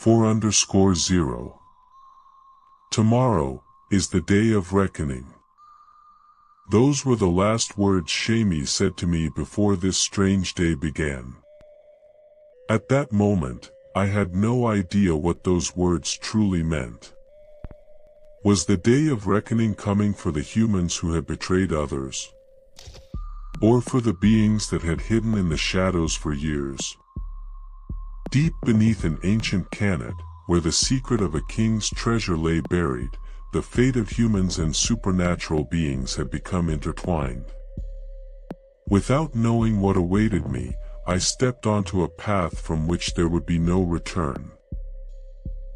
4_0. Tomorrow is the day of reckoning. Those were the last words Shah Mis said to me before this strange day began. At that moment, I had no idea what those words truly meant. Was the day of reckoning coming for the humans who had betrayed others? Or for the beings that had hidden in the shadows for years? Deep beneath an ancient Qanat, where the secret of a king's treasure lay buried, the fate of humans and supernatural beings had become intertwined. Without knowing what awaited me, I stepped onto a path from which there would be no return.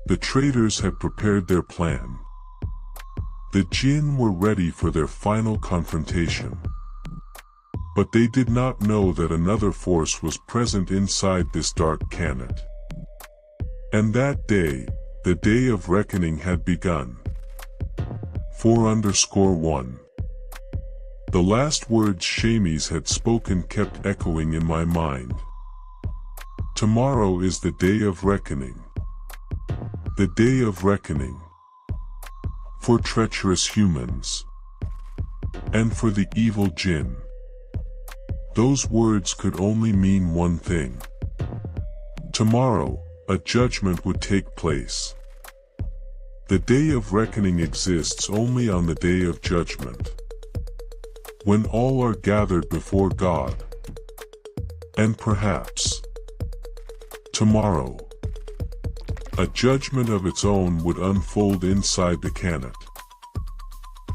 The traitors had prepared their plan. The Jinn were ready for their final confrontation. But they did not know that another force was present inside this dark Qanat. And that day, the day of reckoning had begun. 4_1. The last words Shah Mis had spoken kept echoing in my mind. Tomorrow is the day of reckoning. The day of reckoning. For treacherous humans. And for the evil Jinn. Those words could only mean one thing. Tomorrow, a judgment would take place. The day of reckoning exists only on the day of judgment, when all are gathered before God. And perhaps, tomorrow, a judgment of its own would unfold inside the Qanat.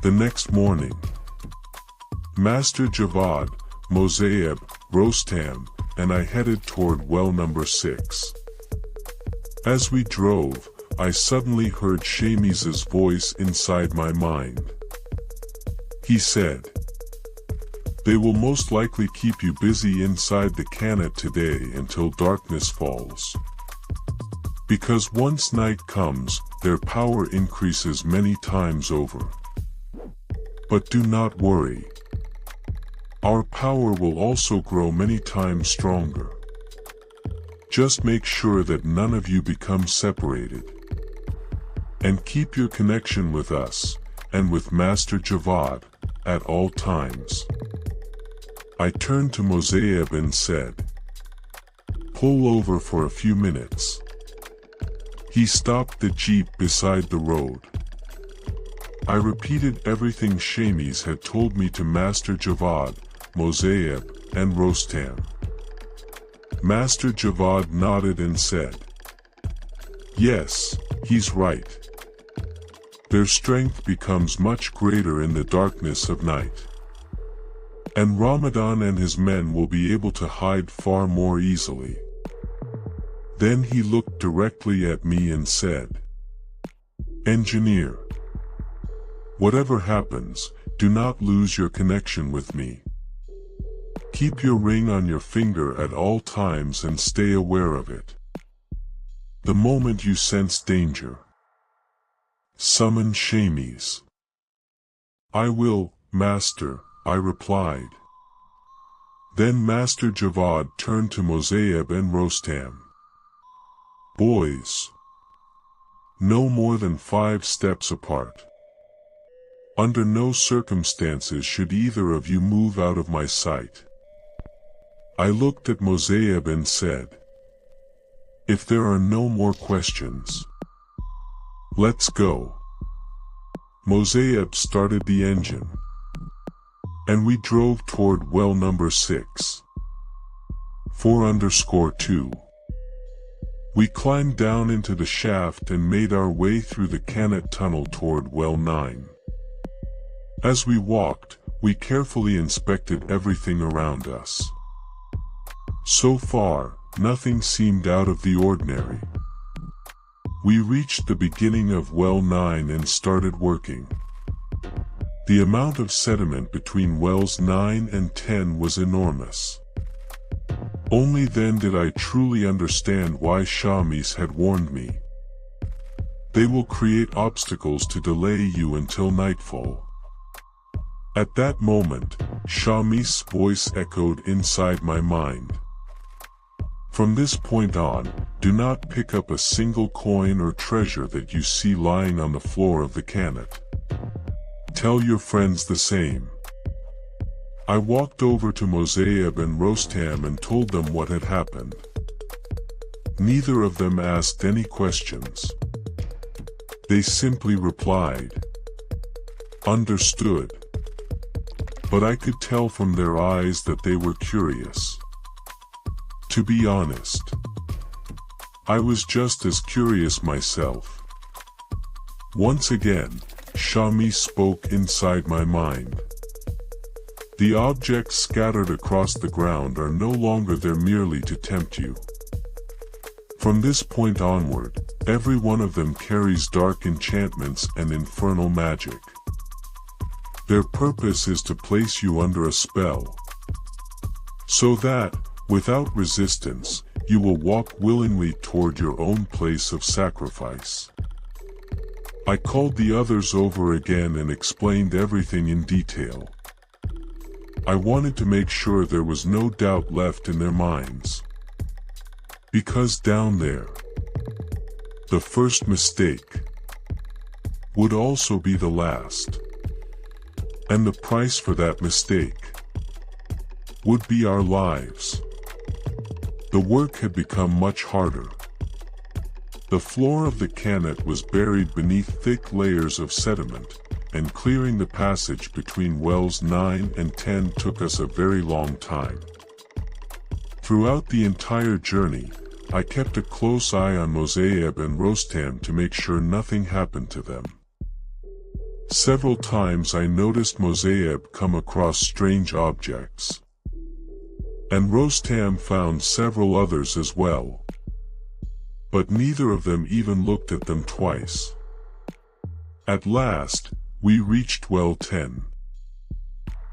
The next morning, Master Javad, Mosayyeb, Rostam, and I headed toward well number 6. As we drove, I suddenly heard Shah Mis's voice inside my mind. He said, "They will most likely keep you busy inside the Qanat today until darkness falls. Because once night comes, their power increases many times over. But do not worry. Our power will also grow many times stronger. Just make sure that none of you become separated. And keep your connection with us, and with Master Javad, at all times." I turned to Mosayyeb and said, "Pull over for a few minutes." He stopped the jeep beside the road. I repeated everything Shah Mis had told me to Master Javad, Mosayyeb, and Rostam. Master Javad nodded and said, "Yes, he's right. Their strength becomes much greater in the darkness of night. And Ramadan and his men will be able to hide far more easily." Then he looked directly at me and said, "Engineer, whatever happens, do not lose your connection with me. Keep your ring on your finger at all times and stay aware of it. The moment you sense danger, summon Shah Mis." "I will, Master," I replied. Then Master Javad turned to Mosayyeb and Rostam. "Boys, no more than 5 steps apart. Under no circumstances should either of you move out of my sight." I looked at Mosayyeb and said, "If there are no more questions, let's go." Mosayyeb started the engine, and we drove toward well number 6. 4_2. We climbed down into the shaft and made our way through the Qanat tunnel toward well 9. As we walked, we carefully inspected everything around us. So far, nothing seemed out of the ordinary. We reached the beginning of well 9 and started working. The amount of sediment between wells 9 and 10 was enormous. Only then did I truly understand why Shah Mis had warned me. They will create obstacles to delay you until nightfall. At that moment, Shah Mis' voice echoed inside my mind. From this point on, do not pick up a single coin or treasure that you see lying on the floor of the Qanat. Tell your friends the same. I walked over to Mosayyeb and Rostam and told them what had happened. Neither of them asked any questions. They simply replied, "Understood." But I could tell from their eyes that they were curious. To be honest, I was just as curious myself. Once again, Shah Mis spoke inside my mind. The objects scattered across the ground are no longer there merely to tempt you. From this point onward, every one of them carries dark enchantments and infernal magic. Their purpose is to place you under a spell, so that, without resistance, you will walk willingly toward your own place of sacrifice. I called the others over again and explained everything in detail. I wanted to make sure there was no doubt left in their minds. Because down there, the first mistake would also be the last. And the price for that mistake would be our lives. The work had become much harder. The floor of the Qanat was buried beneath thick layers of sediment, and clearing the passage between wells 9 and 10 took us a very long time. Throughout the entire journey, I kept a close eye on Mosayyeb and Rostam to make sure nothing happened to them. Several times I noticed Mosayyeb come across strange objects, and Rostam found several others as well. But neither of them even looked at them twice. At last, we reached well 10.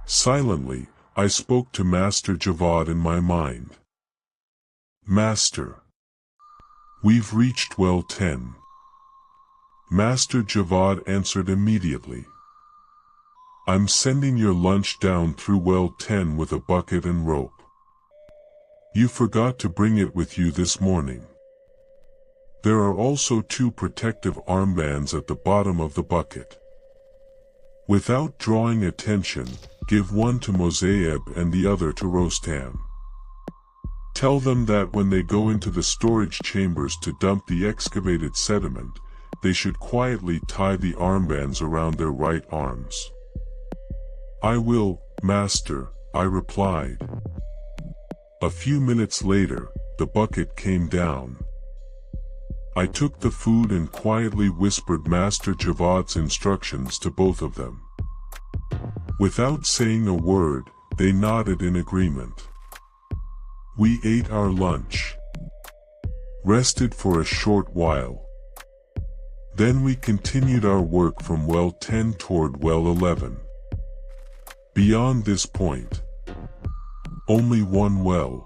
Silently, I spoke to Master Javad in my mind. "Master, we've reached well 10. Master Javad answered immediately. "I'm sending your lunch down through well 10 with a bucket and rope. You forgot to bring it with you this morning. There are also 2 protective armbands at the bottom of the bucket. Without drawing attention, give one to Mosayyeb and the other to Rostam. Tell them that when they go into the storage chambers to dump the excavated sediment, they should quietly tie the armbands around their right arms." "I will, Master," I replied. A few minutes later, the bucket came down. I took the food and quietly whispered Master Javad's instructions to both of them. Without saying a word, they nodded in agreement. We ate our lunch, rested for a short while. Then we continued our work from well 10 toward well 11. Beyond this point, only one well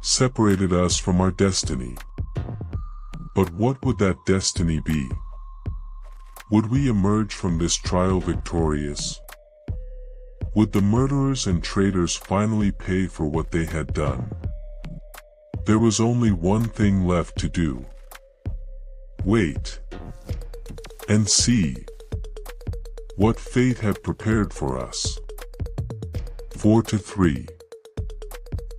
separated us from our destiny. But what would that destiny be? Would we emerge from this trial victorious? Would the murderers and traitors finally pay for what they had done? There was only one thing left to do. Wait and see what fate had prepared for us. 4-3.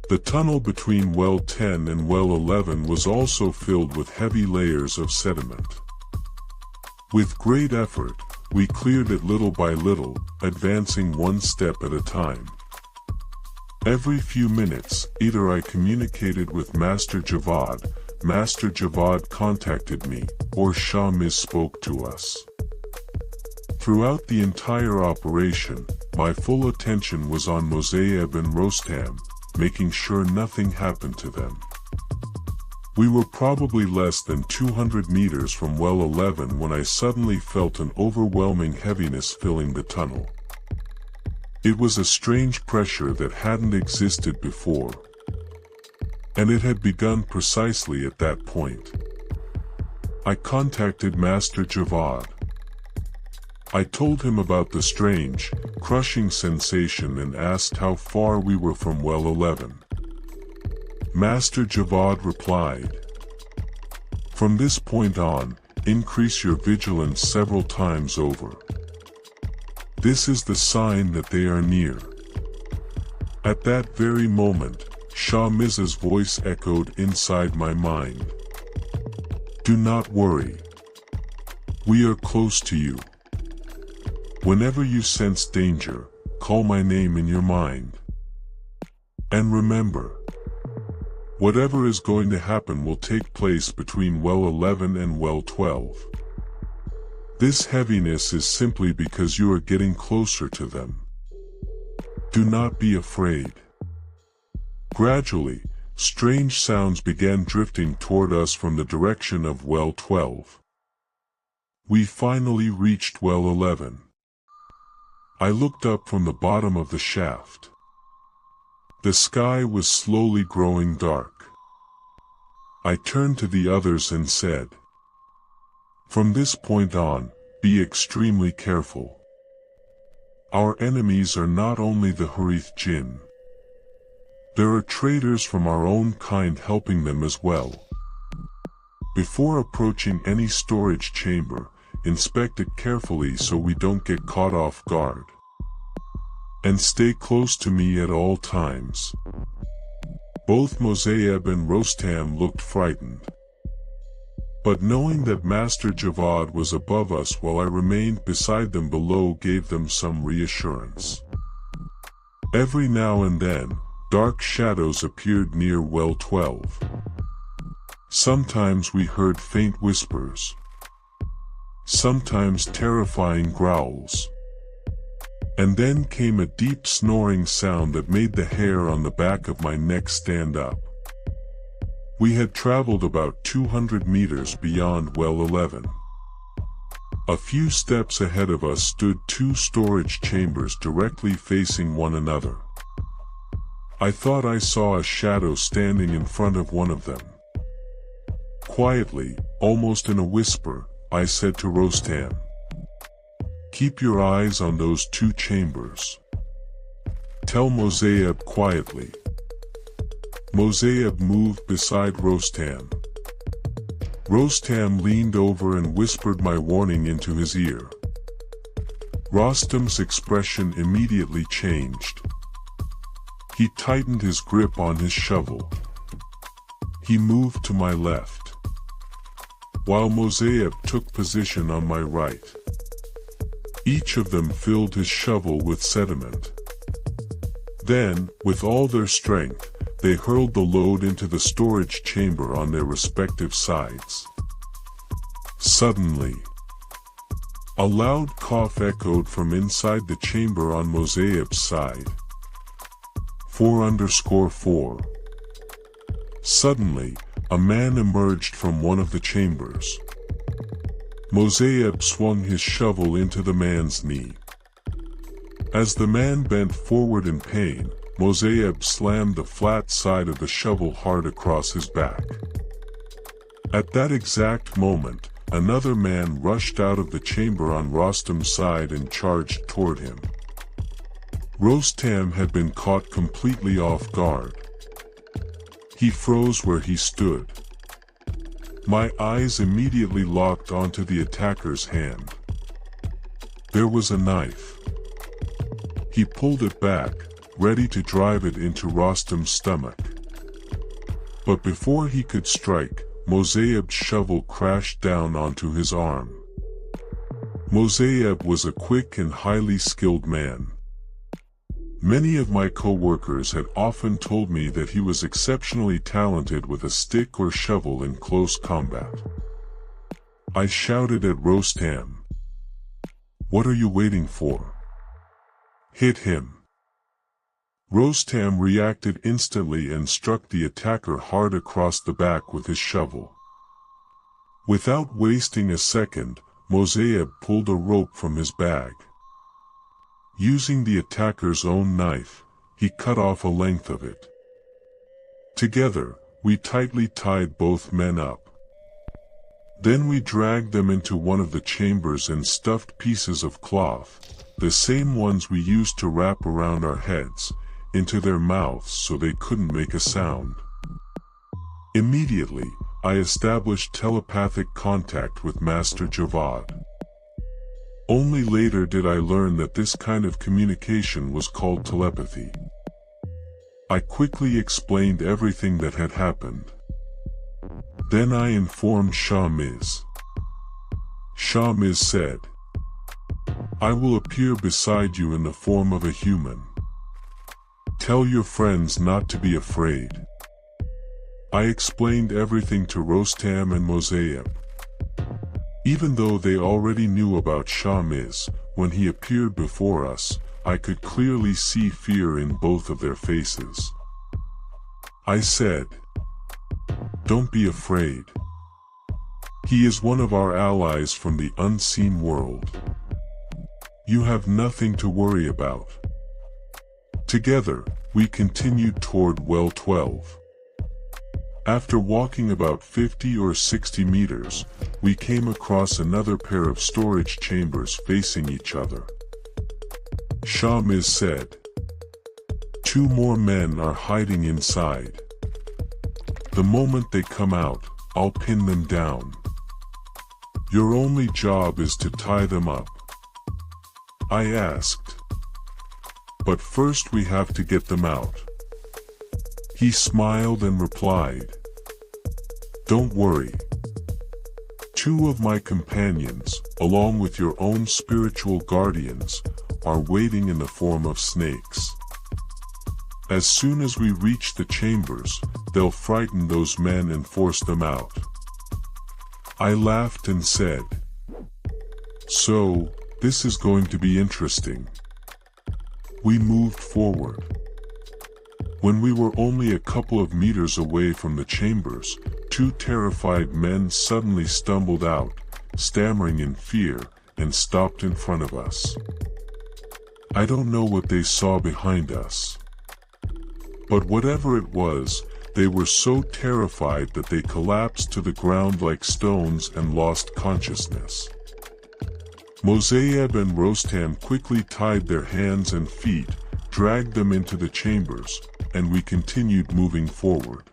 The tunnel between well 10 and well 11 was also filled with heavy layers of sediment. With great effort, we cleared it little by little, advancing one step at a time. Every few minutes, either I communicated with Master Javad contacted me, or Shah Mis spoke to us. Throughout the entire operation, my full attention was on Mosayyeb and Rostam, making sure nothing happened to them. We were probably less than 200 meters from well 11 when I suddenly felt an overwhelming heaviness filling the tunnel. It was a strange pressure that hadn't existed before, and it had begun precisely at that point. I contacted Master Javad. I told him about the strange, crushing sensation and asked how far we were from well 11. Master Javad replied. From this point on, increase your vigilance several times over. This is the sign that they are near. At that very moment, Shah Mis's voice echoed inside my mind. Do not worry. We are close to you. Whenever you sense danger, call my name in your mind. And remember, whatever is going to happen will take place between well 11 and well 12. This heaviness is simply because you are getting closer to them. Do not be afraid. Gradually, strange sounds began drifting toward us from the direction of well 12. We finally reached well 11. I looked up from the bottom of the shaft. The sky was slowly growing dark. I turned to the others and said, from this point on, be extremely careful. Our enemies are not only the Harith Jinn. There are traitors from our own kind helping them as well. Before approaching any storage chamber, inspect it carefully so we don't get caught off guard. And stay close to me at all times. Both Mosayyeb and Rostam looked frightened. But knowing that Master Javad was above us while I remained beside them below gave them some reassurance. Every now and then, dark shadows appeared near well 12. Sometimes we heard faint whispers. Sometimes terrifying growls. And then came a deep snoring sound that made the hair on the back of my neck stand up. We had traveled about 200 meters beyond well 11. A few steps ahead of us stood two storage chambers directly facing one another. I thought I saw a shadow standing in front of one of them. Quietly, almost in a whisper, I said to Rostam, keep your eyes on those two chambers. Tell Mosayyeb quietly. Mosayyeb moved beside Rostam. Rostam leaned over and whispered my warning into his ear. Rostam's expression immediately changed. He tightened his grip on his shovel. He moved to my left, while Mosayyeb took position on my right. Each of them filled his shovel with sediment. Then, with all their strength, they hurled the load into the storage chamber on their respective sides. Suddenly, a loud cough echoed from inside the chamber on Mosayyeb's side. 4_4. Suddenly, a man emerged from one of the chambers. Mosayyeb swung his shovel into the man's knee. As the man bent forward in pain, Mosayyeb slammed the flat side of the shovel hard across his back. At that exact moment, another man rushed out of the chamber on Rostam's side and charged toward him. Rostam had been caught completely off guard. He froze where he stood. My eyes immediately locked onto the attacker's hand. There was a knife. He pulled it back, ready to drive it into Rostam's stomach. But before he could strike, Mosayyeb's shovel crashed down onto his arm. Mosayyeb was a quick and highly skilled man. Many of my co-workers had often told me that he was exceptionally talented with a stick or shovel in close combat. I shouted at Rostam, "What are you waiting for? Hit him." Rostam reacted instantly and struck the attacker hard across the back with his shovel. Without wasting a second, Mosayyeb pulled a rope from his bag. Using the attacker's own knife, he cut off a length of it. Together, we tightly tied both men up. Then we dragged them into one of the chambers and stuffed pieces of cloth, the same ones we used to wrap around our heads, into their mouths so they couldn't make a sound. Immediately, I established telepathic contact with Master Javad. Only later did I learn that this kind of communication was called telepathy. I quickly explained everything that had happened. Then I informed Shah Mis. Shah Mis said, "I will appear beside you in the form of a human. Tell your friends not to be afraid." I explained everything to Rostam and Mosayyeb. Even though they already knew about Shah Mis, when he appeared before us, I could clearly see fear in both of their faces. I said, "Don't be afraid. He is one of our allies from the unseen world. You have nothing to worry about." Together, we continued toward Well 12. After walking about 50 or 60 meters, we came across another pair of storage chambers facing each other. Shah Mis said, "Two more men are hiding inside. The moment they come out, I'll pin them down. Your only job is to tie them up." I asked, "But first we have to get them out." He smiled and replied, "Don't worry. Two of my companions, along with your own spiritual guardians, are waiting in the form of snakes. As soon as we reach the chambers, they'll frighten those men and force them out." I laughed and said, "So, this is going to be interesting." We moved forward. When we were only a couple of meters away from the chambers, two terrified men suddenly stumbled out, stammering in fear, and stopped in front of us. I don't know what they saw behind us. But whatever it was, they were so terrified that they collapsed to the ground like stones and lost consciousness. Mosayyeb and Rostam quickly tied their hands and feet, dragged them into the chambers, and we continued moving forward.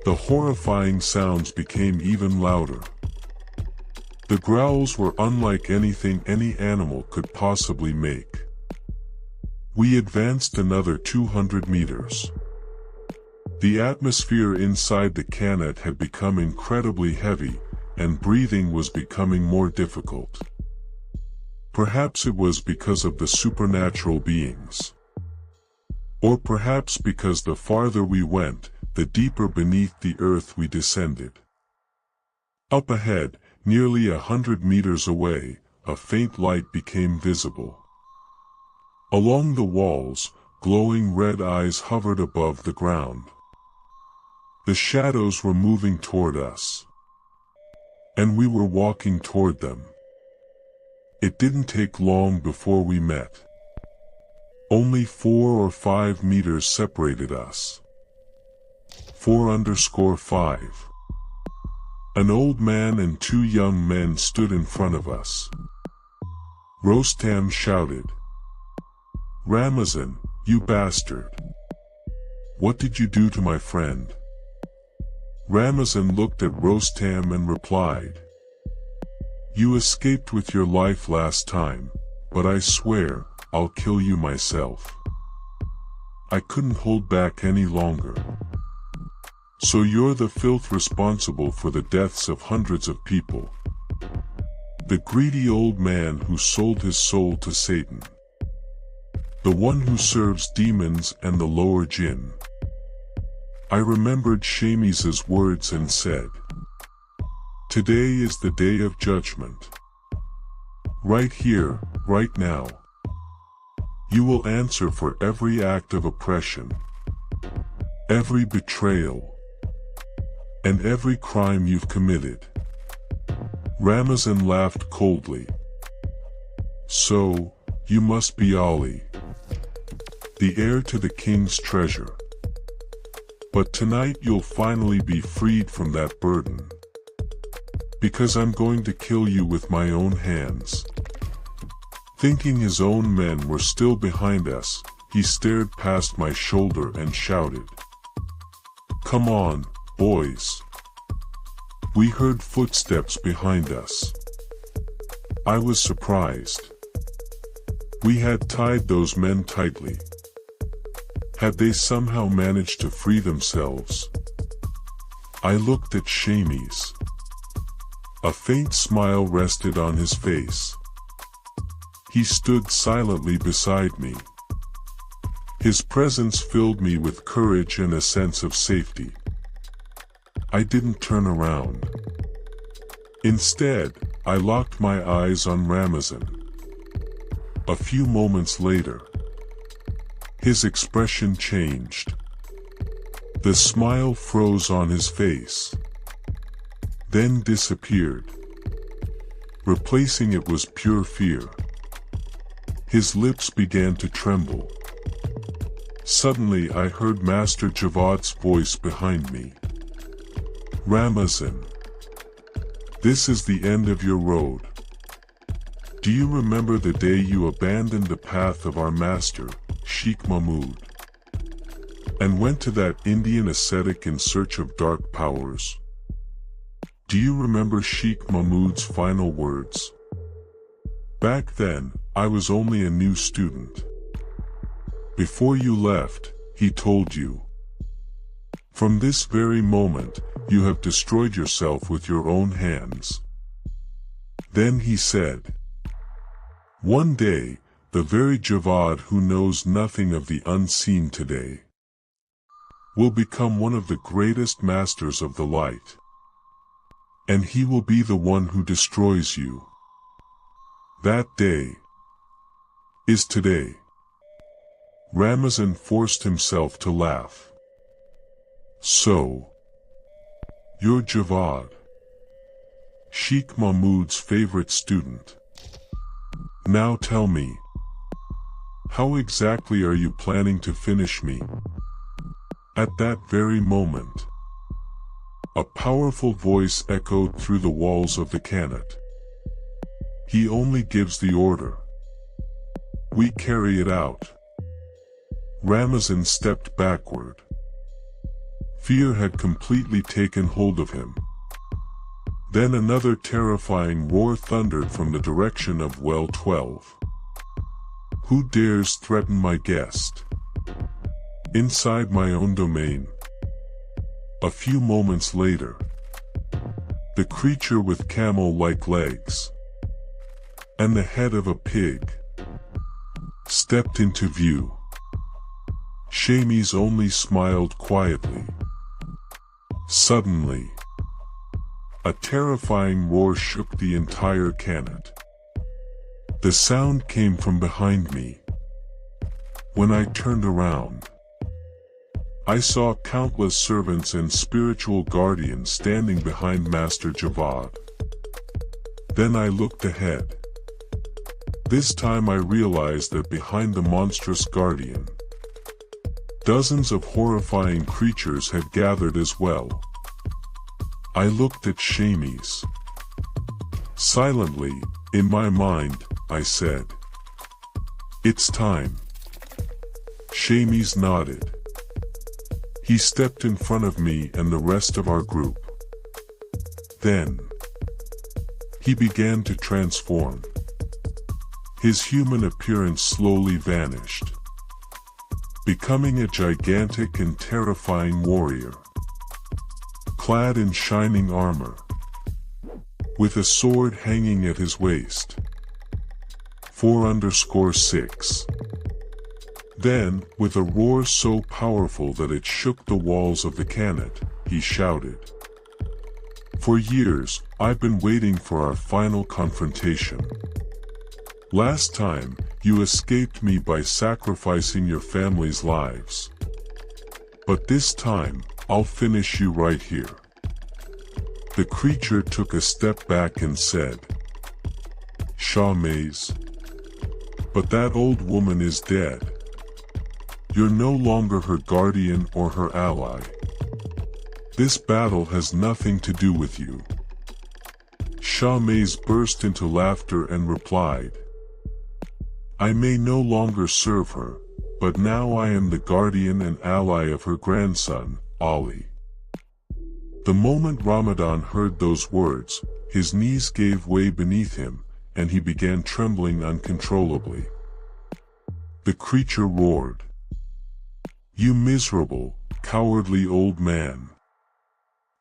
The horrifying sounds became even louder. The growls were unlike anything any animal could possibly make. We advanced another 200 meters. The atmosphere inside the Qanat had become incredibly heavy, and breathing was becoming more difficult. Perhaps it was because of the supernatural beings. Or perhaps because the farther we went, the deeper beneath the earth we descended. Up ahead, nearly 100 meters away, a faint light became visible. Along the walls, glowing red eyes hovered above the ground. The shadows were moving toward us. And we were walking toward them. It didn't take long before we met. Only 4 or 5 meters separated us. 4_5. An old man and 2 young men stood in front of us. Rostam shouted, "Ramazan, you bastard! What did you do to my friend?" Ramazan looked at Rostam and replied, "You escaped with your life last time, but I swear, I'll kill you myself." I couldn't hold back any longer. "So you're the filth responsible for the deaths of hundreds of people. The greedy old man who sold his soul to Satan. The one who serves demons and the lower jinn." I remembered Shah Mis's words and said, "Today is the day of judgment. Right here, right now. You will answer for every act of oppression, every betrayal, and every crime you've committed." Ramazan laughed coldly. "So, you must be Ali, the heir to the king's treasure. But tonight you'll finally be freed from that burden. Because I'm going to kill you with my own hands." Thinking his own men were still behind us, he stared past my shoulder and shouted, "Come on, Boys. We heard footsteps behind us. I was surprised. We had tied those men tightly. Had they somehow managed to free themselves? I looked at Shah Mis. A faint smile rested on his face. He stood silently beside me. His presence filled me with courage and a sense of safety. I didn't turn around. Instead, I locked my eyes on Ramazan. A few moments later, his expression changed. The smile froze on his face, then disappeared. Replacing it was pure fear. His lips began to tremble. Suddenly I heard Master Javad's voice behind me. Ramazan. This is the end of your road. Do you remember the day you abandoned the path of our master, Sheikh Mahmud, and went to that Indian ascetic in search of dark powers? Do you remember Sheikh Mahmud's final words? Back then, I was only a new student. Before you left, he told you, "From this very moment, you have destroyed yourself with your own hands." Then he said, "One day, the very Javad who knows nothing of the unseen today will become one of the greatest masters of the light. And he will be the one who destroys you. That day is today." Ramazan forced himself to laugh. "So, you're Javad, Sheikh Mahmud's favorite student. Now tell me, how exactly are you planning to finish me?" At that very moment, a powerful voice echoed through the walls of the Qanat. "He only gives the order. We carry it out." Ramazan stepped backward. Fear had completely taken hold of him. Then another terrifying roar thundered from the direction of Well 12. "Who dares threaten my guest? Inside my own domain?" A few moments later, the creature with camel-like legs and the head of a pig stepped into view. Shah Mis only smiled quietly. Suddenly, a terrifying roar shook the entire Qanat. The sound came from behind me. When I turned around, I saw countless servants and spiritual guardians standing behind Master Javad. Then I looked ahead. This time I realized that behind the monstrous guardian, dozens of horrifying creatures had gathered as well. I looked at Shah Mis. Silently, in my mind, I said, "It's time." Shah Mis nodded. He stepped in front of me and the rest of our group. Then, he began to transform. His human appearance slowly vanished, becoming a gigantic and terrifying warrior, clad in shining armor, with a sword hanging at his waist. 4_6. Then, with a roar so powerful that it shook the walls of the Qanat, he shouted, "For years, I've been waiting for our final confrontation. Last time, you escaped me by sacrificing your family's lives. But this time, I'll finish you right here." The creature took a step back and said, "Shah Mis, but that old woman is dead. You're no longer her guardian or her ally. This battle has nothing to do with you." Shah Mis burst into laughter and replied, "I may no longer serve her, but now I am the guardian and ally of her grandson, Ali. The moment Ramadan heard those words, his knees gave way beneath him, and he began trembling uncontrollably. The creature roared, "You miserable, cowardly old man!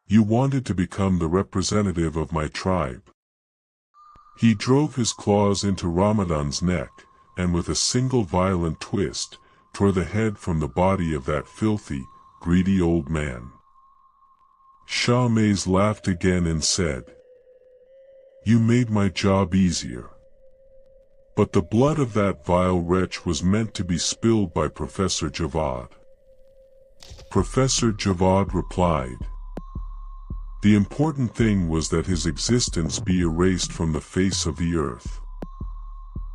You wanted to become the representative of my tribe." He drove his claws into Ramadan's neck, and with a single violent twist, tore the head from the body of that filthy, greedy old man. Shah Mis laughed again and said, "You made my job easier." But the blood of that vile wretch was meant to be spilled by Professor Javad. Professor Javad replied, "The important thing was that his existence be erased from the face of the earth.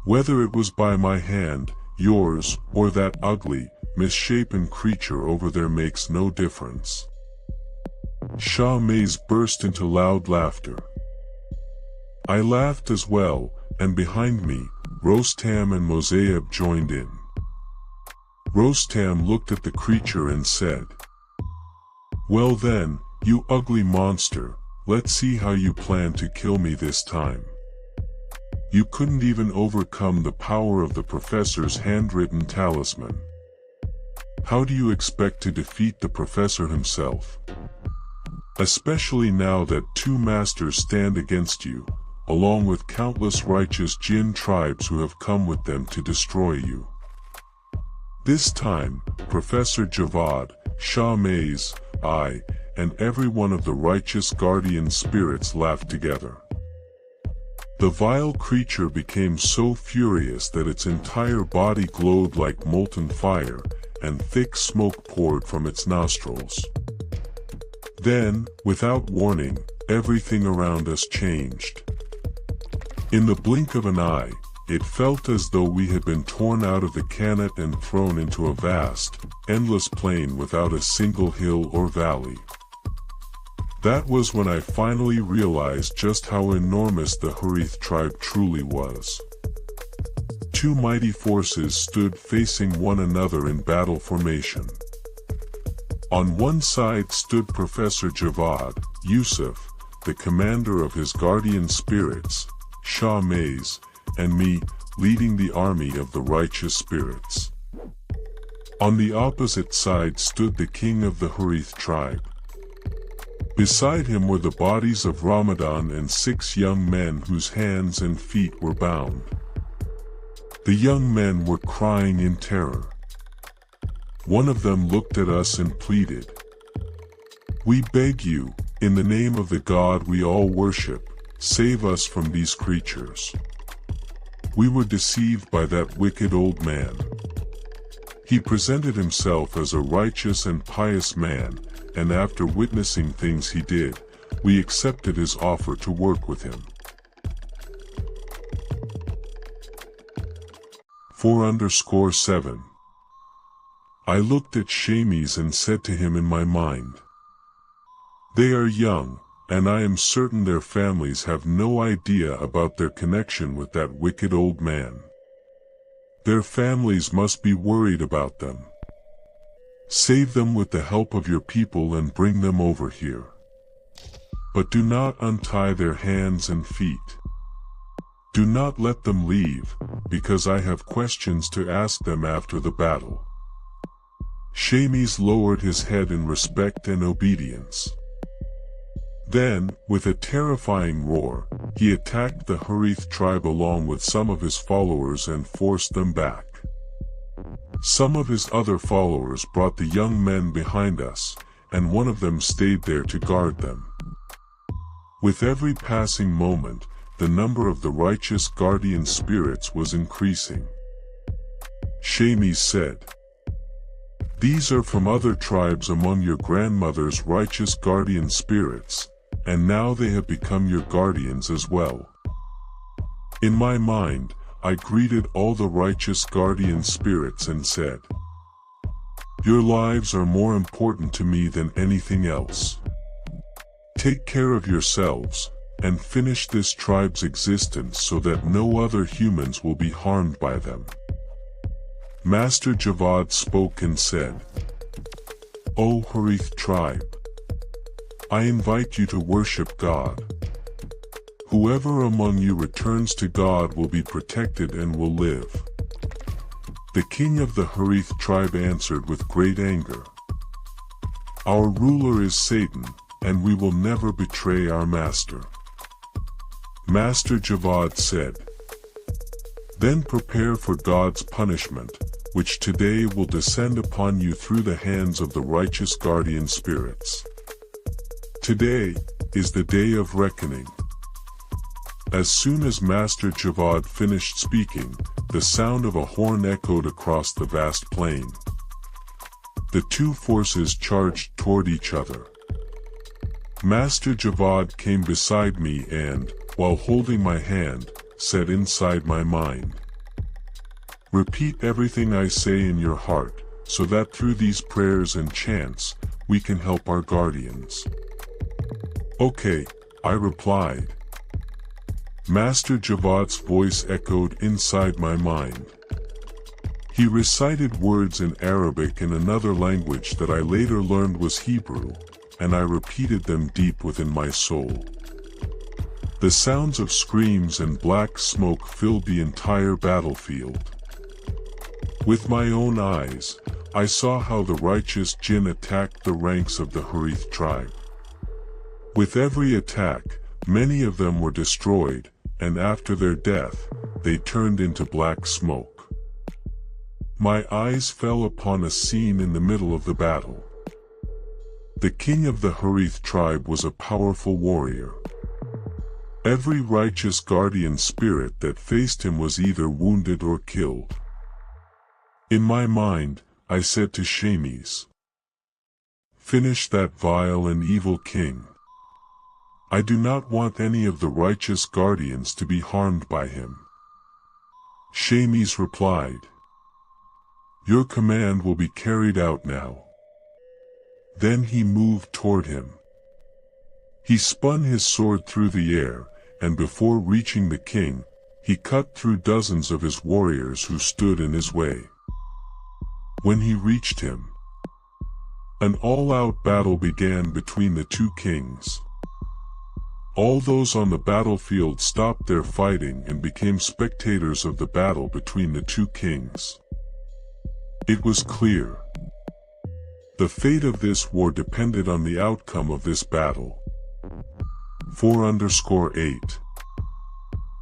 Whether it was by my hand, yours, or that ugly, misshapen creature over there makes no difference." Shah Mis burst into loud laughter. I laughed as well, and behind me, Rostam and Mosayyeb joined in. Rostam looked at the creature and said, "Well then, you ugly monster, let's see how you plan to kill me this time. You couldn't even overcome the power of the professor's handwritten talisman. How do you expect to defeat the professor himself? Especially now that two masters stand against you, along with countless righteous jinn tribes who have come with them to destroy you." This time, Professor Javad, Shah Mis, I, and every one of the righteous guardian spirits laughed together. The vile creature became so furious that its entire body glowed like molten fire, and thick smoke poured from its nostrils. Then, without warning, everything around us changed. In the blink of an eye, it felt as though we had been torn out of the Qanat and thrown into a vast, endless plain without a single hill or valley. That was when I finally realized just how enormous the Harith tribe truly was. Two mighty forces stood facing one another in battle formation. On one side stood Professor Javad, Yusuf, the commander of his guardian spirits, Shah Mis, and me, leading the army of the righteous spirits. On the opposite side stood the king of the Harith tribe. Beside him were the bodies of Ramadan and 6 young men whose hands and feet were bound. The young men were crying in terror. One of them looked at us and pleaded, "We beg you, in the name of the God we all worship, save us from these creatures. We were deceived by that wicked old man. He presented himself as a righteous and pious man, and after witnessing things he did, we accepted his offer to work with him." 4_7 I looked at Shah Mis and said to him in my mind, "They are young, and I am certain their families have no idea about their connection with that wicked old man. Their families must be worried about them. Save them with the help of your people and bring them over here. But do not untie their hands and feet. Do not let them leave, because I have questions to ask them after the battle." Shah Mis lowered his head in respect and obedience. Then, with a terrifying roar, he attacked the Harith tribe along with some of his followers and forced them back. Some of his other followers brought the young men behind us, and one of them stayed there to guard them. With every passing moment, the number of the righteous guardian spirits was increasing. Shah Mis said, "These are from other tribes among your grandmother's righteous guardian spirits, and now they have become your guardians as well." In my mind, I greeted all the righteous guardian spirits and said, "Your lives are more important to me than anything else. Take care of yourselves, and finish this tribe's existence so that no other humans will be harmed by them." Master Javad spoke and said, "O Harith tribe, I invite you to worship God. Whoever among you returns to God will be protected and will live." The king of the Harith tribe answered with great anger, "Our ruler is Satan, and we will never betray our master." Master Javad said, "Then prepare for God's punishment, which today will descend upon you through the hands of the righteous guardian spirits. Today is the day of reckoning." As soon as Master Javad finished speaking, the sound of a horn echoed across the vast plain. The two forces charged toward each other. Master Javad came beside me and, while holding my hand, said inside my mind, "Repeat everything I say in your heart, so that through these prayers and chants, we can help our guardians." "Okay," I replied. Master Javad's voice echoed inside my mind. He recited words in Arabic and another language that I later learned was Hebrew, and I repeated them deep within my soul. The sounds of screams and black smoke filled the entire battlefield. With my own eyes, I saw how the righteous jinn attacked the ranks of the Harith tribe. With every attack, many of them were destroyed, and after their death, they turned into black smoke. My eyes fell upon a scene in the middle of the battle. The king of the Harith tribe was a powerful warrior. Every righteous guardian spirit that faced him was either wounded or killed. In my mind, I said to Shah Mis, "Finish that vile and evil king. I do not want any of the righteous guardians to be harmed by him." Shah Mis replied, "Your command will be carried out now." Then he moved toward him. He spun his sword through the air, and before reaching the king, he cut through dozens of his warriors who stood in his way. When he reached him, an all-out battle began between the two kings. All those on the battlefield stopped their fighting and became spectators of the battle between the two kings. It was clear. The fate of this war depended on the outcome of this battle. 4_8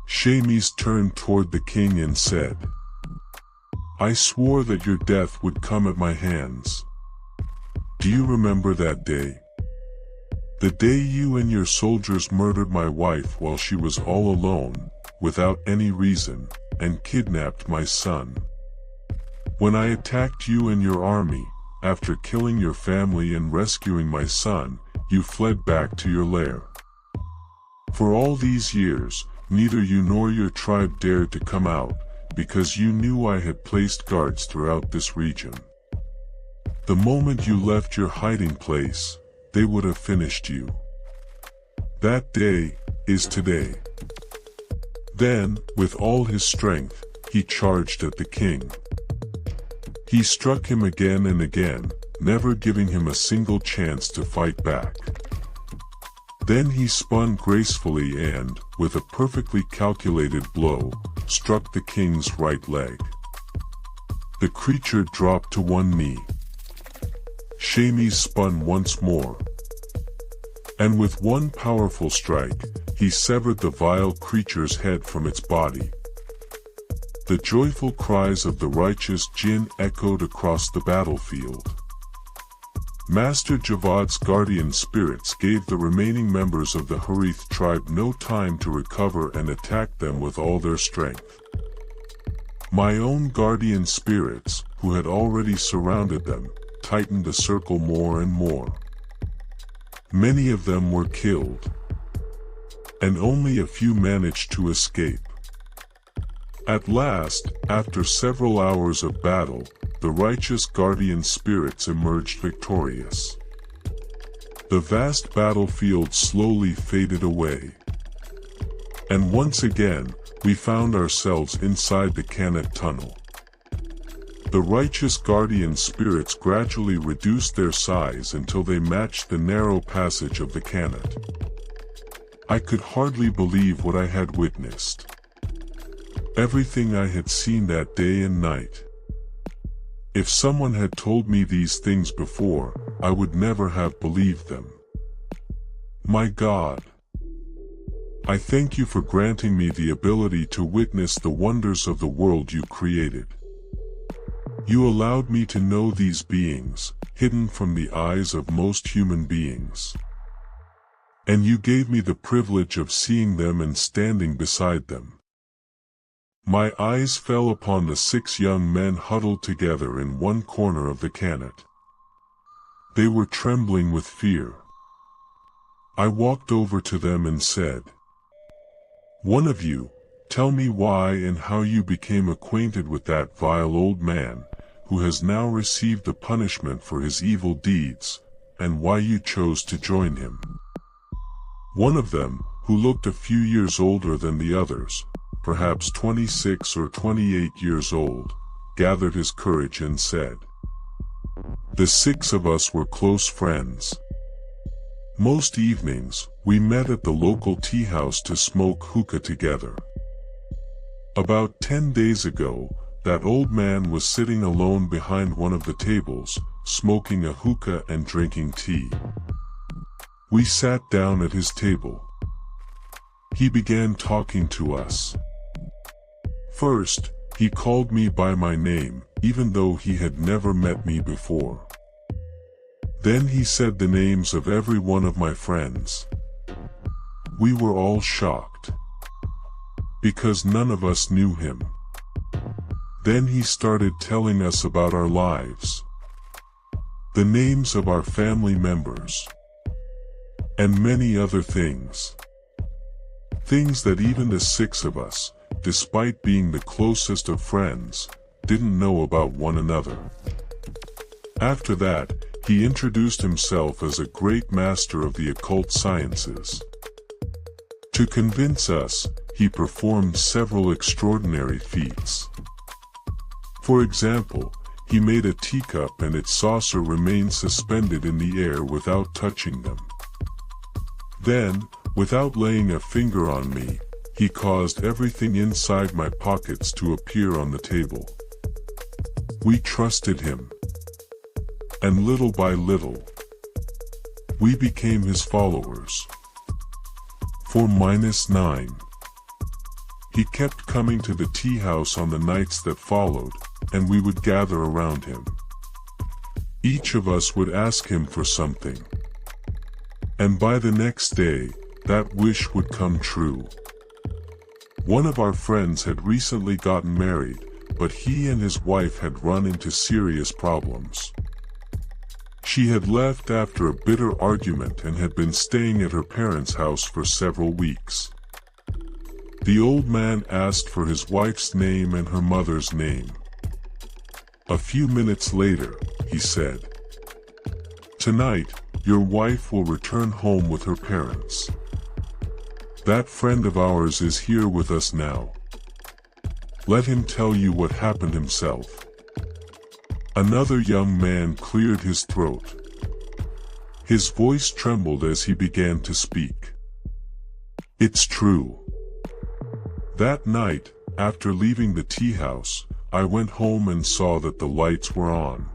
Shah Mis turned toward the king and said, "I swore that your death would come at my hands. Do you remember that day? The day you and your soldiers murdered my wife while she was all alone, without any reason, and kidnapped my son. When I attacked you and your army, after killing your family and rescuing my son, you fled back to your lair. For all these years, neither you nor your tribe dared to come out, because you knew I had placed guards throughout this region. The moment you left your hiding place, they would have finished you. That day is today." Then, with all his strength, he charged at the king. He struck him again and again, never giving him a single chance to fight back. Then he spun gracefully and, with a perfectly calculated blow, struck the king's right leg. The creature dropped to one knee. Shah Mis spun once more, and with one powerful strike, he severed the vile creature's head from its body. The joyful cries of the righteous jinn echoed across the battlefield. Master Javad's guardian spirits gave the remaining members of the Harith tribe no time to recover and attacked them with all their strength. My own guardian spirits, who had already surrounded them, tightened the circle more and more. Many of them were killed, and only a few managed to escape. At last, after several hours of battle, the righteous guardian spirits emerged victorious. The vast battlefield slowly faded away, and once again, we found ourselves inside the Qanat tunnel. The righteous guardian spirits gradually reduced their size until they matched the narrow passage of the Qanat. I could hardly believe what I had witnessed. Everything I had seen that day and night. If someone had told me these things before, I would never have believed them. My God, I thank you for granting me the ability to witness the wonders of the world you created. You allowed me to know these beings, hidden from the eyes of most human beings. And you gave me the privilege of seeing them and standing beside them. My eyes fell upon the 6 young men huddled together in one corner of the Qanat. They were trembling with fear. I walked over to them and said, "One of you, tell me why and how you became acquainted with that vile old man, who has now received the punishment for his evil deeds, and why you chose to join him." One of them, who looked a few years older than the others, perhaps 26 or 28 years old, gathered his courage and said, "The 6 of us were close friends. Most evenings, we met at the local tea house to smoke hookah together. About 10 days ago, that old man was sitting alone behind one of the tables, smoking a hookah and drinking tea. We sat down at his table. He began talking to us. First, he called me by my name, even though he had never met me before. Then he said the names of every one of my friends. We were all shocked, because none of us knew him. Then he started telling us about our lives, the names of our family members, and many other things. Things that even the 6 of us, despite being the closest of friends, didn't know about one another. After that, he introduced himself as a great master of the occult sciences. To convince us, he performed several extraordinary feats. For example, he made a teacup and its saucer remain suspended in the air without touching them. Then, without laying a finger on me, he caused everything inside my pockets to appear on the table. We trusted him. And little by little, we became his followers. For -9. He kept coming to the tea house on the nights that followed, and we would gather around him. Each of us would ask him for something. And by the next day, that wish would come true. One of our friends had recently gotten married, but he and his wife had run into serious problems. She had left after a bitter argument and had been staying at her parents' house for several weeks. The old man asked for his wife's name and her mother's name. A few minutes later, he said, "Tonight, your wife will return home with her parents. That friend of ours is here with us now. Let him tell you what happened himself." Another young man cleared his throat. His voice trembled as he began to speak. "It's true. That night, after leaving the tea house, I went home and saw that the lights were on.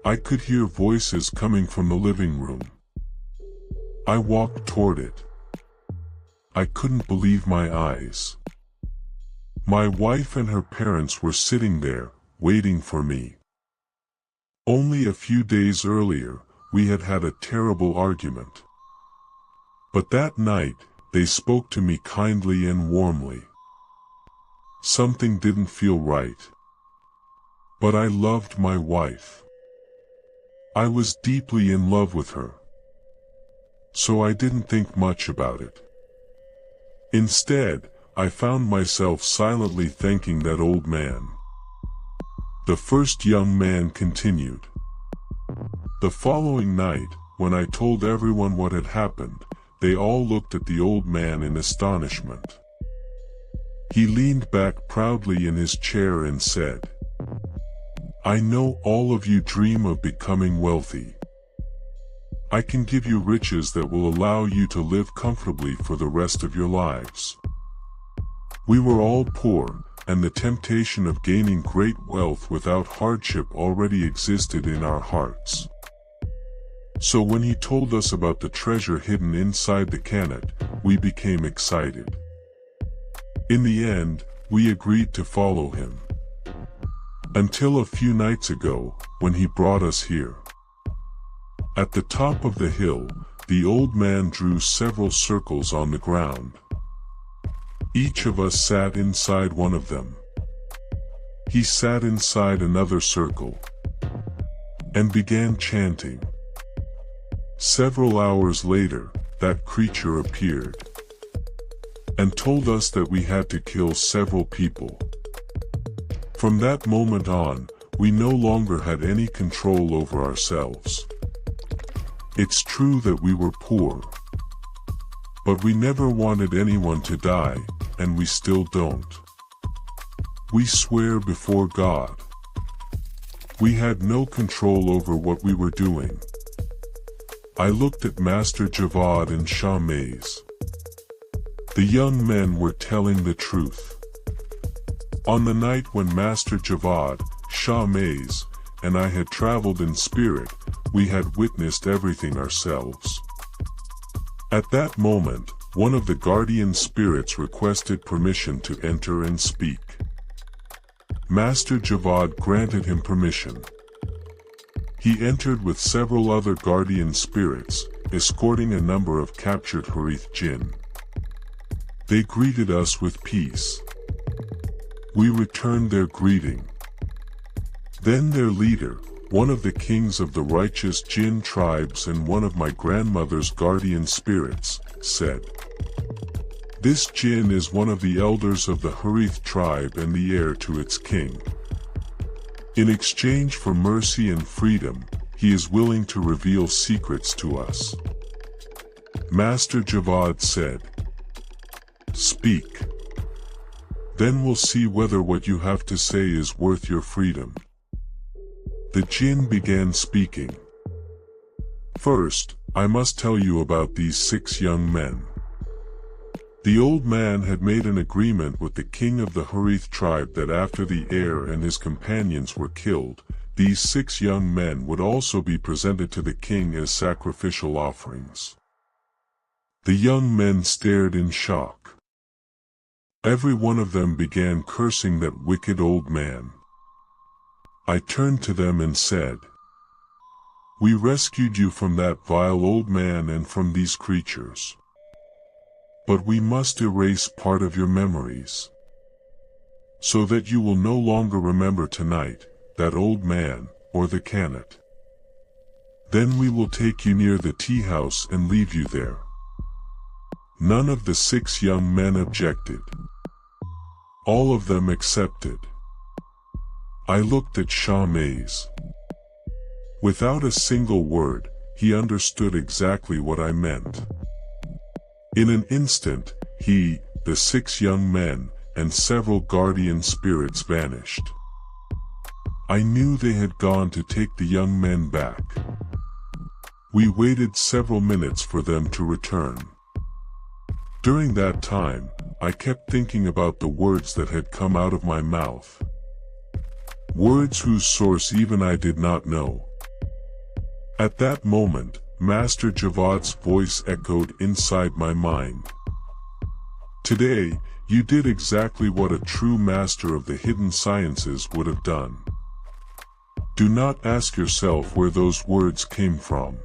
I could hear voices coming from the living room. I walked toward it. I couldn't believe my eyes. My wife and her parents were sitting there, waiting for me. Only a few days earlier, we had had a terrible argument. But that night, they spoke to me kindly and warmly. Something didn't feel right. But I loved my wife. I was deeply in love with her. So I didn't think much about it. Instead, I found myself silently thanking that old man." The first young man continued. "The following night, when I told everyone what had happened, they all looked at the old man in astonishment. He leaned back proudly in his chair and said, I know all of you dream of becoming wealthy. I can give you riches that will allow you to live comfortably for the rest of your lives. We were all poor, and the temptation of gaining great wealth without hardship already existed in our hearts. So when he told us about the treasure hidden inside the Qanat, we became excited. In the end, we agreed to follow him. Until a few nights ago, when he brought us here. At the top of the hill, the old man drew several circles on the ground. Each of us sat inside one of them. He sat inside another circle and began chanting. Several hours later, that creature appeared and told us that we had to kill several people. From that moment on, we no longer had any control over ourselves. It's true that we were poor, but we never wanted anyone to die, and we still don't. We swear before God. We had no control over what we were doing. I looked at Master Javad and Shah Mis. The young men were telling the truth. On the night when Master Javad, Shah Mis, and I had traveled in spirit, we had witnessed everything ourselves. At that moment, one of the guardian spirits requested permission to enter and speak. Master Javad granted him permission. He entered with several other guardian spirits, escorting a number of captured Harith Jinn. They greeted us with peace. We returned their greeting. Then their leader, one of the kings of the righteous Jinn tribes and one of my grandmother's guardian spirits, said, "This Jinn is one of the elders of the Harith tribe and the heir to its king. In exchange for mercy and freedom, he is willing to reveal secrets to us." Master Javad said, "Speak. Then we'll see whether what you have to say is worth your freedom." The Jinn began speaking. "First, I must tell you about these 6 young men. The old man had made an agreement with the king of the Harith tribe that after the heir and his companions were killed, these 6 young men would also be presented to the king as sacrificial offerings." The young men stared in shock. Every one of them began cursing that wicked old man. I turned to them and said, "We rescued you from that vile old man and from these creatures. But we must erase part of your memories, so that you will no longer remember tonight, that old man, or the Qanat. Then we will take you near the tea house and leave you there." None of the 6 young men objected. All of them accepted. I looked at Shah Mis. Without a single word, he understood exactly what I meant. In an instant, he, the 6 young men, and several guardian spirits vanished. I knew they had gone to take the young men back. We waited several minutes for them to return. During that time, I kept thinking about the words that had come out of my mouth. Words whose source even I did not know. At that moment, Master Javad's voice echoed inside my mind. "Today, you did exactly what a true master of the hidden sciences would have done. Do not ask yourself where those words came from.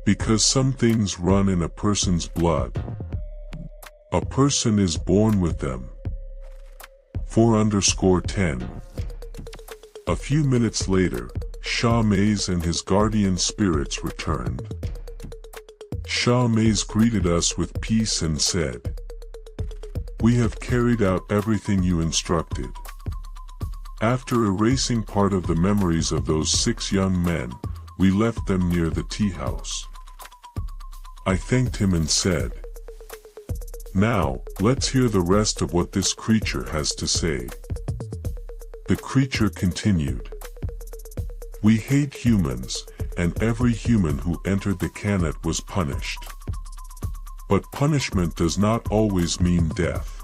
Because some things run in a person's blood. A person is born with them." 4_10. A few minutes later, Shah Mis and his guardian spirits returned. Shah Mis greeted us with peace and said, "We have carried out everything you instructed." After erasing part of the memories of those 6 young men, we left them near the tea house. I thanked him and said, "Now, let's hear the rest of what this creature has to say." The creature continued. We hate humans, and every human who entered the Qanat was punished. But punishment does not always mean death.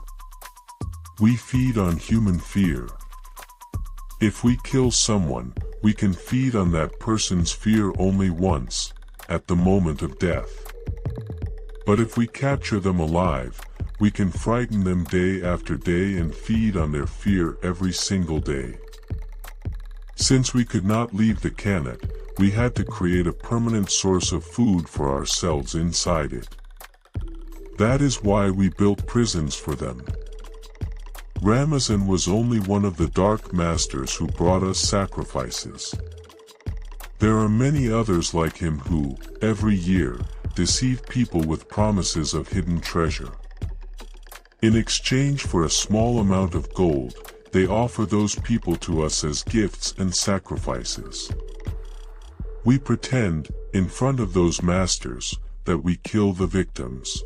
We feed on human fear. If we kill someone, we can feed on that person's fear only once, at the moment of death. But if we capture them alive, we can frighten them day after day and feed on their fear every single day. Since we could not leave the Qanat, we had to create a permanent source of food for ourselves inside it. That is why we built prisons for them. Ramazan was only one of the dark masters who brought us sacrifices. There are many others like him who, every year, deceive people with promises of hidden treasure. In exchange for a small amount of gold, they offer those people to us as gifts and sacrifices. We pretend, in front of those masters, that we kill the victims.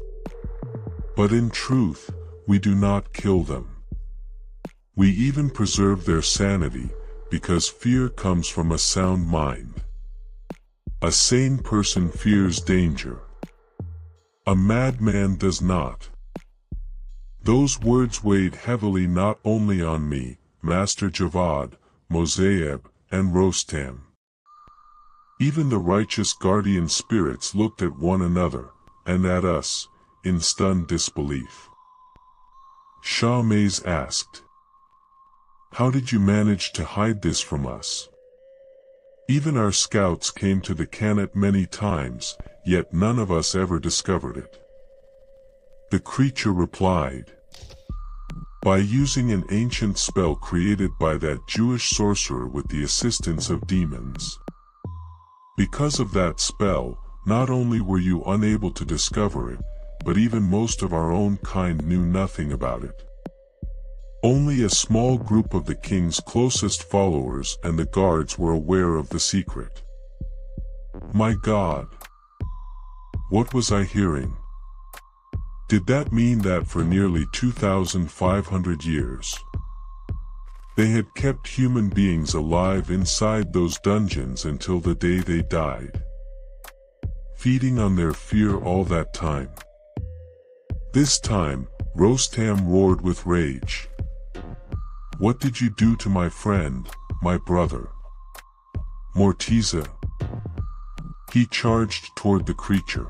But in truth, we do not kill them. We even preserve their sanity, because fear comes from a sound mind. A sane person fears danger. A madman does not. Those words weighed heavily not only on me, Master Javad, Mosayyeb, and Rostam. Even the righteous guardian spirits looked at one another, and at us, in stunned disbelief. Shah Mis asked, "How did you manage to hide this from us? Even our scouts came to the Qanat many times, yet none of us ever discovered it." The creature replied, "By using an ancient spell created by that Jewish sorcerer with the assistance of demons. Because of that spell, not only were you unable to discover it, but even most of our own kind knew nothing about it. Only a small group of the king's closest followers and the guards were aware of the secret." My God! What was I hearing? Did that mean that for nearly 2,500 years, they had kept human beings alive inside those dungeons until the day they died, feeding on their fear all that time? This time, Rostam roared with rage. "What did you do to my friend, my brother, Mortiza?" He charged toward the creature.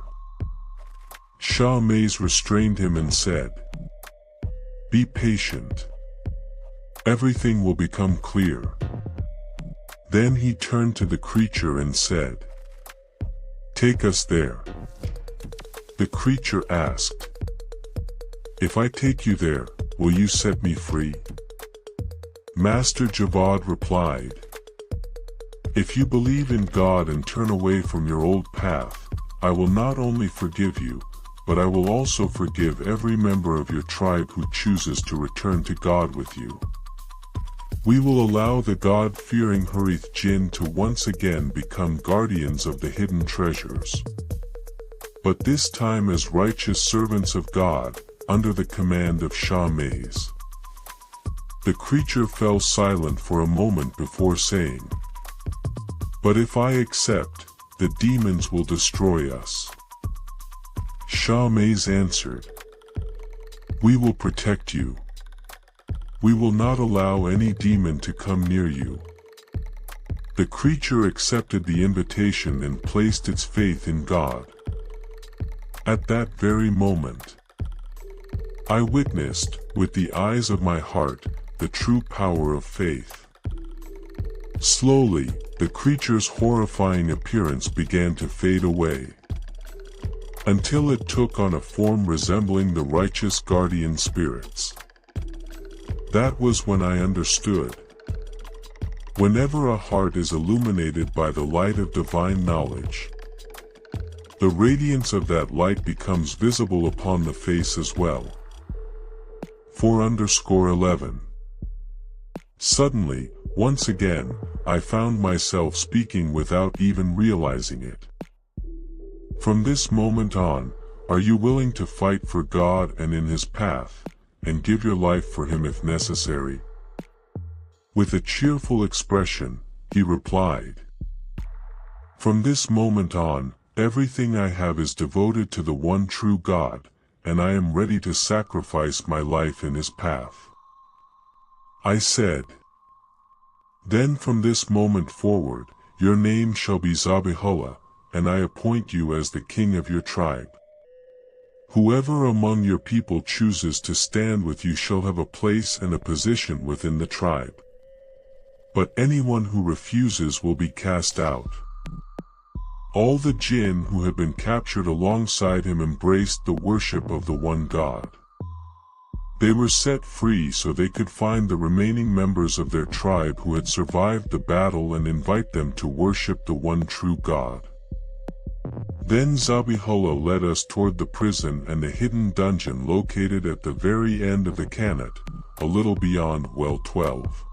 Shah Mis restrained him and said, "Be patient. Everything will become clear." Then he turned to the creature and said, "Take us there." The creature asked, "If I take you there, will you set me free?" Master Javad replied, "If you believe in God and turn away from your old path, I will not only forgive you, but I will also forgive every member of your tribe who chooses to return to God with you. We will allow the God-fearing Harith Jinn to once again become guardians of the hidden treasures. But this time as righteous servants of God, under the command of Shah Mis." The creature fell silent for a moment before saying, "But if I accept, the demons will destroy us." Shah Mis answered, "We will protect you. We will not allow any demon to come near you." The creature accepted the invitation and placed its faith in God. At that very moment, I witnessed, with the eyes of my heart, the true power of faith. Slowly, the creature's horrifying appearance began to fade away, until it took on a form resembling the righteous guardian spirits. That was when I understood. Whenever a heart is illuminated by the light of divine knowledge, the radiance of that light becomes visible upon the face as well. 4_11. Suddenly, once again, I found myself speaking without even realizing it. From this moment on, are you willing to fight for God and in His path, and give your life for Him if necessary? With a cheerful expression, he replied, "From this moment on, everything I have is devoted to the one true God, and I am ready to sacrifice my life in his path." I said, "Then from this moment forward, your name shall be Zabihullah, and I appoint you as the king of your tribe. Whoever among your people chooses to stand with you shall have a place and a position within the tribe. But anyone who refuses will be cast out." All the jinn who had been captured alongside him embraced the worship of the one God. They were set free so they could find the remaining members of their tribe who had survived the battle and invite them to worship the one true God. Then Zabihullah led us toward the prison and the hidden dungeon located at the very end of the Qanat, a little beyond well 12.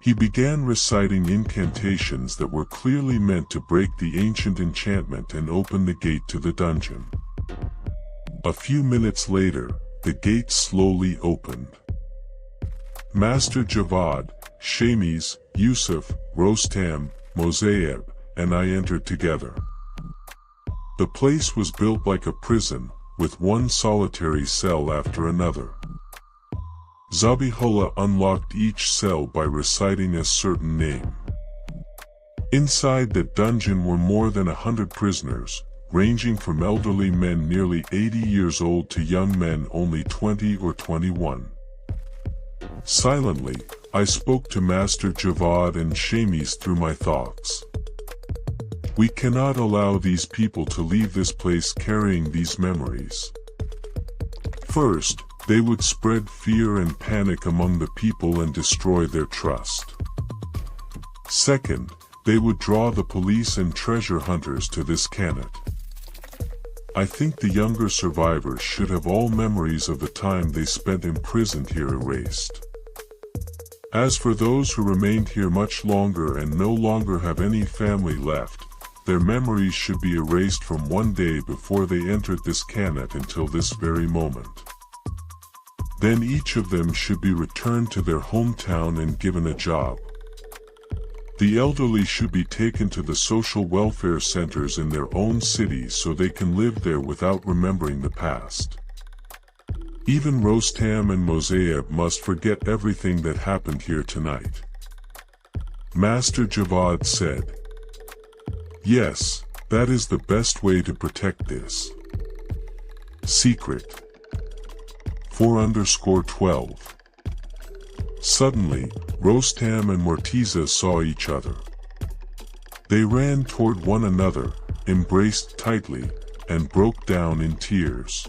He began reciting incantations that were clearly meant to break the ancient enchantment and open the gate to the dungeon. A few minutes later, the gate slowly opened. Master Javad, Shah Mis, Yusuf, Rostam, Mosayyeb, and I entered together. The place was built like a prison, with one solitary cell after another. Zabihullah unlocked each cell by reciting a certain name. Inside the dungeon were more than 100 prisoners, ranging from elderly men nearly 80 years old to young men only 20 or 21. Silently, I spoke to Master Javad and Shah Mis through my thoughts. We cannot allow these people to leave this place carrying these memories. First, they would spread fear and panic among the people and destroy their trust. Second, they would draw the police and treasure hunters to this Qanat. I think the younger survivors should have all memories of the time they spent imprisoned here erased. As for those who remained here much longer and no longer have any family left, their memories should be erased from one day before they entered this Qanat until this very moment. Then each of them should be returned to their hometown and given a job. The elderly should be taken to the social welfare centers in their own cities so they can live there without remembering the past. Even Rostam and Mosayyeb must forget everything that happened here tonight. Master Javad said, "Yes, that is the best way to protect this." Secret 4_12. Suddenly, Rostam and Mortiza saw each other. They ran toward one another, embraced tightly, and broke down in tears.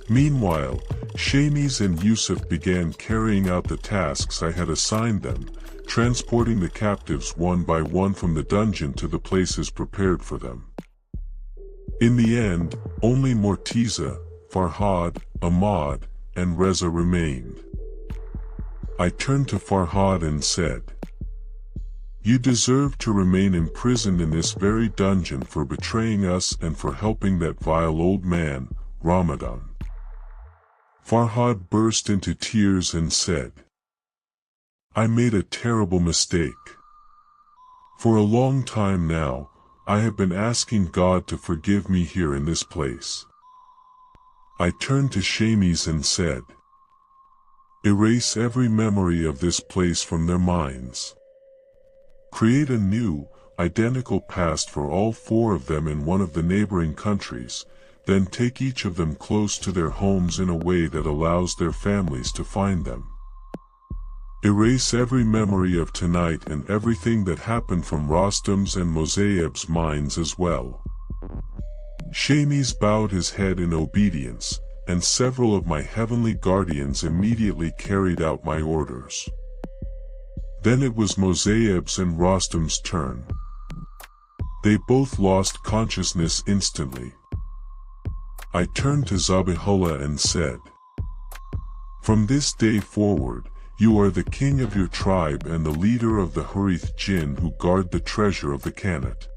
Meanwhile, Shah Mis and Yusuf began carrying out the tasks I had assigned them, transporting the captives one by one from the dungeon to the places prepared for them. In the end, only Mortiza, Farhad, Ahmad, and Reza remained. I turned to Farhad and said, "You deserve to remain imprisoned in this very dungeon for betraying us and for helping that vile old man, Ramadan." Farhad burst into tears and said, "I made a terrible mistake. For a long time now, I have been asking God to forgive me here in this place." I turned to Shah Mis and said, "Erase every memory of this place from their minds. Create a new, identical past for all four of them in one of the neighboring countries, then take each of them close to their homes in a way that allows their families to find them. Erase every memory of tonight and everything that happened from Rostam's and Mosayyeb's minds as well." Shah Mis bowed his head in obedience, and several of my heavenly guardians immediately carried out my orders. Then it was Mosayyeb's and Rostam's turn. They both lost consciousness instantly. I turned to Zabihullah and said, "From this day forward, you are the king of your tribe and the leader of the Harith Jinn who guard the treasure of the Qanat.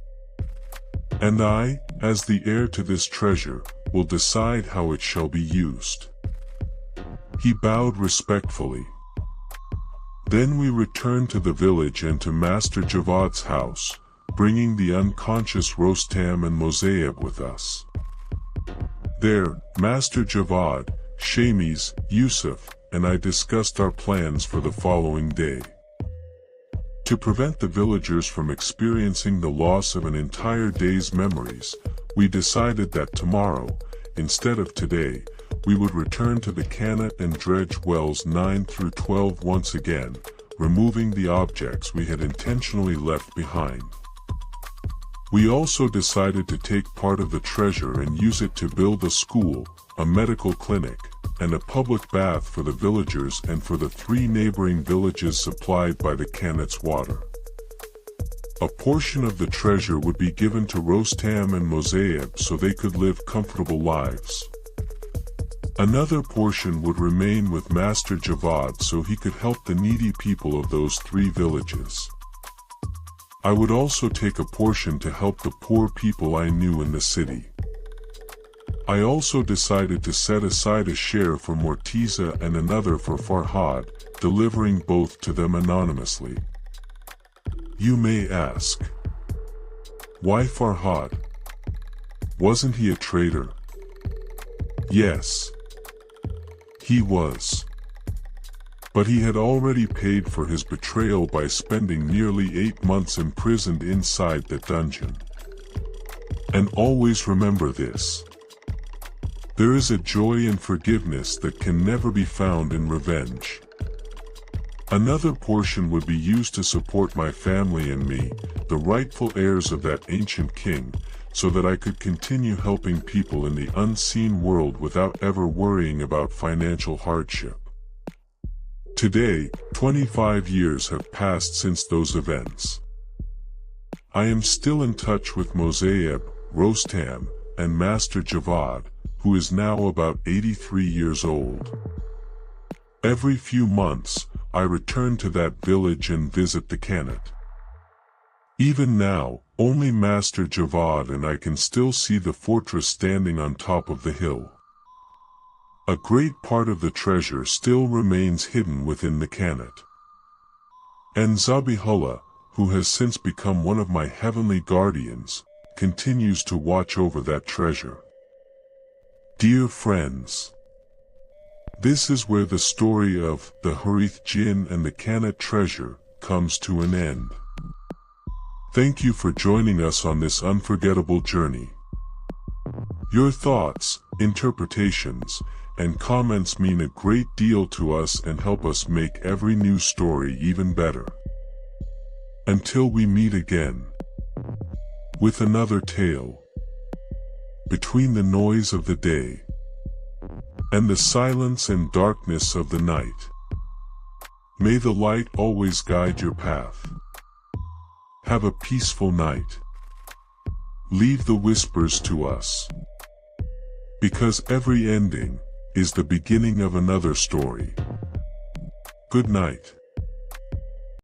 And I, as the heir to this treasure, will decide how it shall be used." He bowed respectfully. Then we returned to the village and to Master Javad's house, bringing the unconscious Rostam and Mosayyeb with us. There, Master Javad, Shah Mis, Yusuf, and I discussed our plans for the following day. To prevent the villagers from experiencing the loss of an entire day's memories, we decided that tomorrow, instead of today, we would return to the Qanat and dredge wells 9 through 12 once again, removing the objects we had intentionally left behind. We also decided to take part of the treasure and use it to build a school, a medical clinic, and a public bath for the villagers and for the 3 neighboring villages supplied by the Qanat's water. A portion of the treasure would be given to Rostam and Mosayyeb so they could live comfortable lives. Another portion would remain with Master Javad so he could help the needy people of those 3 villages. I would also take a portion to help the poor people I knew in the city. I also decided to set aside a share for Mortiza and another for Farhad, delivering both to them anonymously. You may ask, why Farhad? Wasn't he a traitor? Yes, he was. But he had already paid for his betrayal by spending nearly 8 months imprisoned inside the dungeon. And always remember this. There is a joy in forgiveness that can never be found in revenge. Another portion would be used to support my family and me, the rightful heirs of that ancient king, so that I could continue helping people in the unseen world without ever worrying about financial hardship. Today, 25 years have passed since those events. I am still in touch with Mosayyeb, Rostam, and Master Javad, who is now about 83 years old. Every few months, I return to that village and visit the Qanat. Even now, only Master Javad and I can still see the fortress standing on top of the hill. A great part of the treasure still remains hidden within the Qanat. And Zabihullah, who has since become one of my heavenly guardians, continues to watch over that treasure. Dear friends, this is where the story of the Harith Jinn and the Qanat Treasure comes to an end. Thank you for joining us on this unforgettable journey. Your thoughts, interpretations, and comments mean a great deal to us and help us make every new story even better. Until we meet again, with another tale, between the noise of the day and the silence and darkness of the night, may the light always guide your path. Have a peaceful night. Leave the whispers to us, because every ending is the beginning of another story. Good night.